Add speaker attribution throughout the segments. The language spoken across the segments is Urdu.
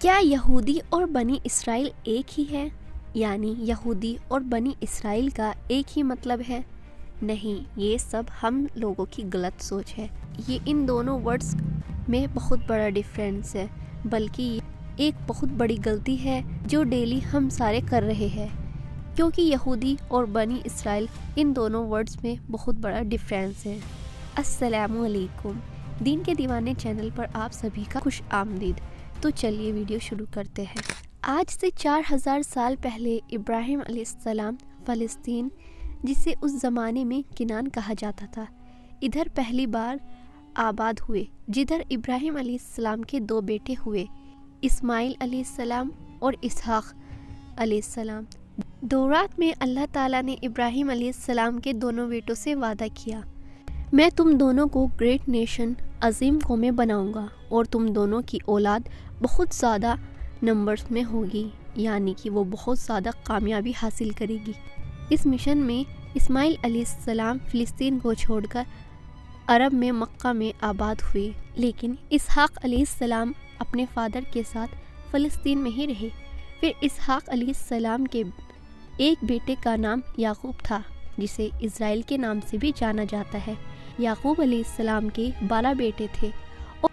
Speaker 1: کیا یہودی اور بنی اسرائیل ایک ہی ہے؟ یعنی یہودی اور بنی اسرائیل کا ایک ہی مطلب ہے؟ نہیں، یہ سب ہم لوگوں کی غلط سوچ ہے۔ یہ ان دونوں ورڈز میں بہت بڑا ڈیفرنس ہے، بلکہ یہ ایک بہت بڑی غلطی ہے جو ڈیلی ہم سارے کر رہے ہیں، کیونکہ یہودی اور بنی اسرائیل ان دونوں ورڈز میں بہت بڑا ڈیفرنس ہے۔ السلام علیکم، دین کے دیوانے چینل پر آپ سبھی کا خوش آمدید۔ تو چلیے ویڈیو شروع کرتے ہیں۔ آج سے 4000 سال پہلے ابراہیم علیہ السلام فلسطین، جسے اس زمانے میں کنعان کہا جاتا تھا، ادھر پہلی بار آباد ہوئے، جدھر ابراہیم علیہ السلام کے 2 بیٹے ہوئے، اسماعیل علیہ السلام اور اسحاق علیہ السلام۔ دورات میں اللہ تعالیٰ نے ابراہیم علیہ السلام کے دونوں بیٹوں سے وعدہ کیا، میں تم دونوں کو گریٹ نیشن، عظیم قومیں بناؤں گا، اور تم دونوں کی اولاد بہت زیادہ نمبرز میں ہوگی، یعنی کہ وہ بہت زیادہ کامیابی حاصل کرے گی۔ اس مشن میں اسماعیل علیہ السلام فلسطین کو چھوڑ کر عرب میں مکہ میں آباد ہوئے، لیکن اسحاق علیہ السلام اپنے فادر کے ساتھ فلسطین میں ہی رہے۔ پھر اسحاق علیہ السلام کے ایک بیٹے کا نام یعقوب تھا، جسے اسرائیل کے نام سے بھی جانا جاتا ہے۔ یعقوب علیہ السلام کے 12 بیٹے تھے،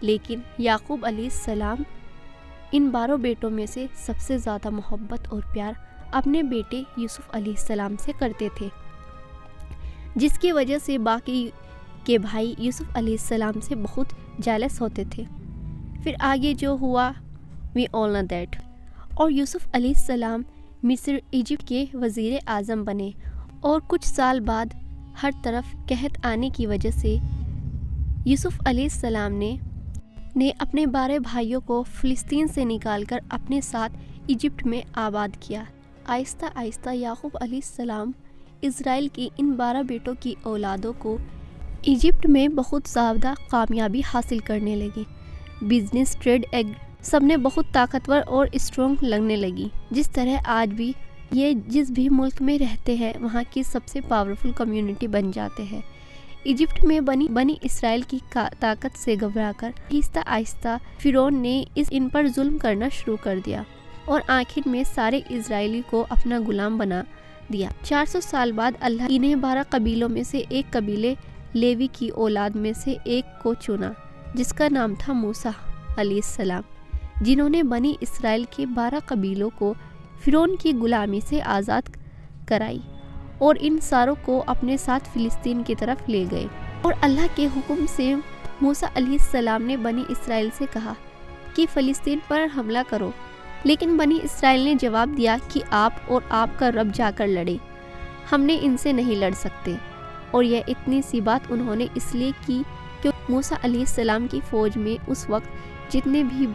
Speaker 1: لیکن یعقوب علیہ السلام ان 12 بیٹوں میں سے سب سے زیادہ محبت اور پیار اپنے بیٹے یوسف علیہ السلام سے کرتے تھے، جس کی وجہ سے باقی کے بھائی یوسف علیہ السلام سے بہت جیلس ہوتے تھے۔ پھر آگے جو ہوا we all know that، اور یوسف علیہ السلام مصر ایجپٹ کے وزیر اعظم بنے، اور کچھ سال بعد ہر طرف قحط آنے کی وجہ سے یوسف علیہ السلام نے اپنے 12 بھائیوں کو فلسطین سے نکال کر اپنے ساتھ ایجپٹ میں آباد کیا۔ آہستہ آہستہ یعقوب علیہ السلام اسرائیل کی ان 12 بیٹوں کی اولادوں کو ایجپٹ میں بہت زیادہ کامیابی حاصل کرنے لگی۔ بزنس، ٹریڈ، سب نے بہت طاقتور اور اسٹرانگ لگنے لگی۔ جس طرح آج بھی یہ جس بھی ملک میں رہتے ہیں وہاں کی سب سے پاورفل کمیونٹی بن جاتے ہیں۔ ایجپٹ میں بنی اسرائیل کی طاقت سے گھبرا کر آہستہ آہستہ فرعون نے ان پر ظلم کرنا شروع کر دیا، اور آخر میں سارے اسرائیلی کو اپنا غلام بنا دیا۔ 400 سال بعد اللہ انہیں 12 قبیلوں میں سے ایک قبیلے لیوی کی اولاد میں سے ایک کو چنا، جس کا نام تھا موسیٰ علیہ السلام، جنہوں نے بنی اسرائیل کے 12 قبیلوں کو فرعون کی غلامی سے آزاد کرائی، اور ان ساروں کو اپنے ساتھ فلسطین کی طرف لے گئے۔ اور اللہ کے حکم سے موسیٰ علیہ السلام نے بنی اسرائیل سے کہا کہ فلسطین پر حملہ کرو، لیکن بنی اسرائیل نے جواب دیا کہ آپ اور آپ کا رب جا کر لڑے، ہم نے ان سے نہیں لڑ سکتے۔ اور یہ اتنی سی بات انہوں نے اس لیے کی کہ موسیٰ علیہ السلام کی فوج میں اس وقت جتنے بھی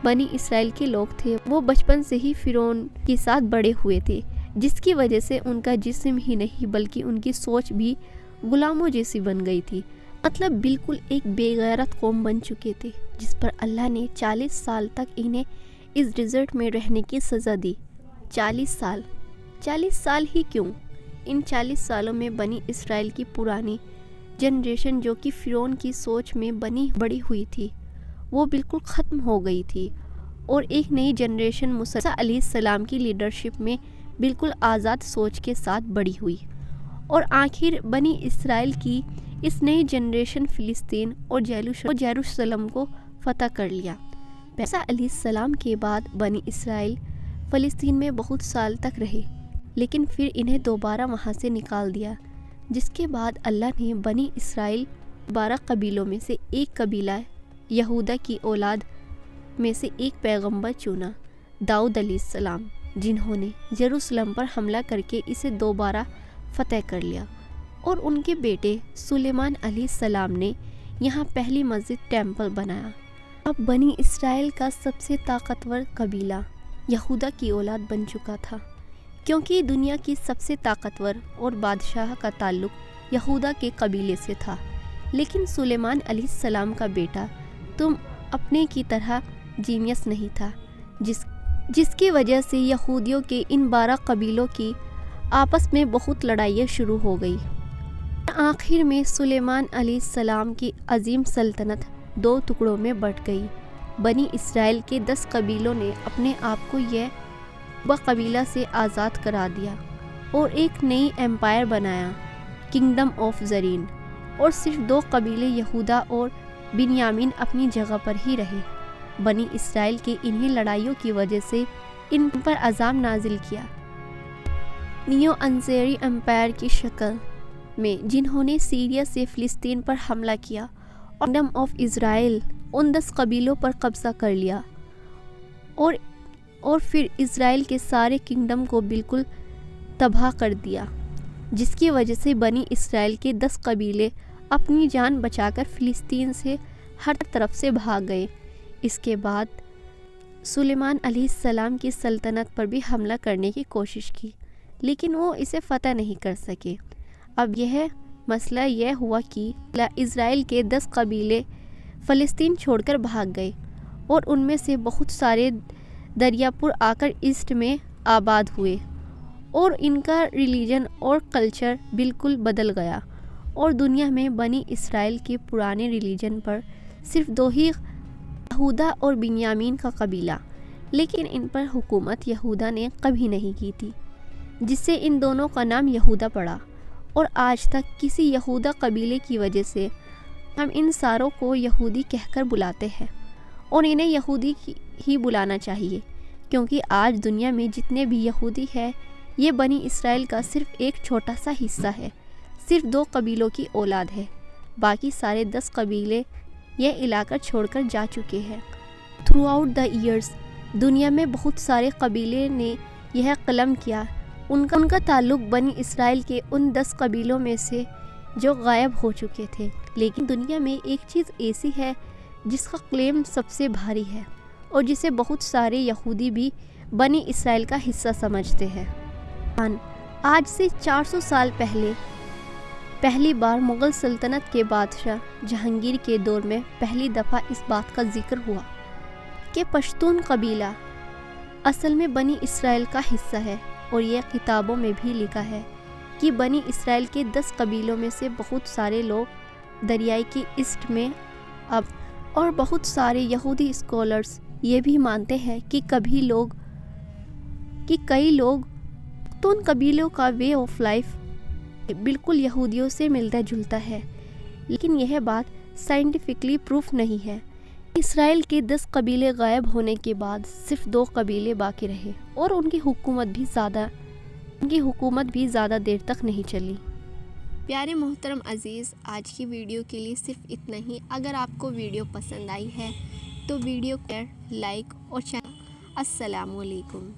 Speaker 1: بنی اسرائیل کے لوگ تھے وہ بچپن سے ہی فرعون کے ساتھ بڑے ہوئے تھے، جس کی وجہ سے ان کا جسم ہی نہیں بلکہ ان کی سوچ بھی غلاموں جیسی بن گئی تھی۔ مطلب بالکل ایک بے غیرت قوم بن چکے تھے، جس پر اللہ نے 40 سال تک انہیں اس ڈیزرٹ میں رہنے کی سزا دی۔ 40 سال ہی کیوں، ان 40 سالوں میں بنی اسرائیل کی پرانی جنریشن جو کہ فرعون کی سوچ میں بڑی ہوئی تھی وہ بالکل ختم ہو گئی تھی، اور ایک نئی جنریشن موسیٰ علیہ السلام کی لیڈرشپ میں بالکل آزاد سوچ کے ساتھ بڑی ہوئی، اور آخر بنی اسرائیل کی اس نئی جنریشن فلسطین اور یروشلم کو فتح کر لیا۔ موسیٰ علیہ السلام کے بعد بنی اسرائیل فلسطین میں بہت سال تک رہے، لیکن پھر انہیں دوبارہ وہاں سے نکال دیا، جس کے بعد اللہ نے بنی اسرائیل 12 قبیلوں میں سے ایک قبیلہ یہودا کی اولاد میں سے ایک پیغمبر چنا، داؤد علیہ السلام، جنہوں نے یروشلم پر حملہ کر کے اسے دوبارہ فتح کر لیا، اور ان کے بیٹے سلیمان علیہ السلام نے یہاں پہلی مسجد ٹیمپل بنایا۔ اب بنی اسرائیل کا سب سے طاقتور قبیلہ یہودا کی اولاد بن چکا تھا، کیونکہ دنیا کی سب سے طاقتور اور بادشاہ کا تعلق یہودا کے قبیلے سے تھا۔ لیکن سلیمان علیہ السلام کا بیٹا تم اپنے کی طرح جینیس نہیں تھا، جس کی وجہ سے یہودیوں کے ان 12 قبیلوں کی آپس میں بہت لڑائیاں شروع ہو گئی۔ آخر میں سلیمان علیہ السلام کی عظیم سلطنت 2 ٹکڑوں میں بٹ گئی، بنی اسرائیل کے 10 قبیلوں نے اپنے آپ کو یہ قبیلہ سے آزاد کرا دیا اور ایک نئی ایمپائر بنایا، کنگڈم آف زرین، اور صرف 2 قبیلے یہودا اور بنیامین اپنی جگہ پر ہی رہے۔ بنی اسرائیل کے انہی لڑائیوں کی وجہ سے ان پر عذاب نازل کیا نیو انصاری ایمپائر کی شکل میں، جنہوں نے سیریا سے فلسطین پر حملہ کیا اور کنگڈم آف اسرائیل ان 10 قبیلوں پر قبضہ کر لیا اور پھر اسرائیل کے سارے کنگڈم کو بالکل تباہ کر دیا، جس کی وجہ سے بنی اسرائیل کے 10 قبیلے اپنی جان بچا کر فلسطین سے ہر طرف سے بھاگ گئے۔ اس کے بعد سلیمان علیہ السلام کی سلطنت پر بھی حملہ کرنے کی کوشش کی، لیکن وہ اسے فتح نہیں کر سکے۔ اب یہ مسئلہ یہ ہوا کہ اسرائیل کے 10 قبیلے فلسطین چھوڑ کر بھاگ گئے اور ان میں سے بہت سارے دریا پر آ کر ایسٹ میں آباد ہوئے، اور ان کا ریلیجن اور کلچر بالکل بدل گیا، اور دنیا میں بنی اسرائیل کے پرانے ریلیجن پر صرف 2 ہی یہودا اور بنیامین کا قبیلہ، لیکن ان پر حکومت یہودا نے کبھی نہیں کی تھی، جس سے ان دونوں کا نام یہودا پڑا، اور آج تک کسی یہودا قبیلے کی وجہ سے ہم ان ساروں کو یہودی کہہ کر بلاتے ہیں، اور انہیں یہودی ہی بلانا چاہیے، کیونکہ آج دنیا میں جتنے بھی یہودی ہیں یہ بنی اسرائیل کا صرف ایک چھوٹا سا حصہ ہے، صرف 2 قبیلوں کی اولاد ہے، باقی سارے 10 قبیلے یہ علاقہ چھوڑ کر جا چکے ہیں۔ تھرو آؤٹ دا ایئرز دنیا میں بہت سارے قبیلے نے یہ قلم کیا، ان کا تعلق بنی اسرائیل کے ان 10 قبیلوں میں سے جو غائب ہو چکے تھے، لیکن دنیا میں ایک چیز ایسی ہے جس کا کلیم سب سے بھاری ہے اور جسے بہت سارے یہودی بھی بنی اسرائیل کا حصہ سمجھتے ہیں۔ آج سے 400 سال پہلی بار مغل سلطنت کے بادشاہ جہانگیر کے دور میں پہلی دفعہ اس بات کا ذکر ہوا کہ پشتون قبیلہ اصل میں بنی اسرائیل کا حصہ ہے، اور یہ کتابوں میں بھی لکھا ہے کہ بنی اسرائیل کے 10 قبیلوں میں سے بہت سارے لوگ دریائے کی ایسٹ میں اور بہت سارے یہودی اسکالرز یہ بھی مانتے ہیں کہ کئی لوگ پشتون قبیلوں کا وے آف لائف بالکل یہودیوں سے ملتا جلتا ہے، لیکن یہ بات سائنٹیفکلی پروف نہیں ہے۔ اسرائیل کے 10 قبیلے غائب ہونے کے بعد صرف 2 قبیلے باقی رہے، اور ان کی حکومت بھی زیادہ دیر تک نہیں چلی۔ پیارے محترم عزیز، آج کی ویڈیو کے لیے صرف اتنا ہی۔ اگر آپ کو ویڈیو پسند آئی ہے تو ویڈیو کو لائک اور چینل۔ السلام علیکم۔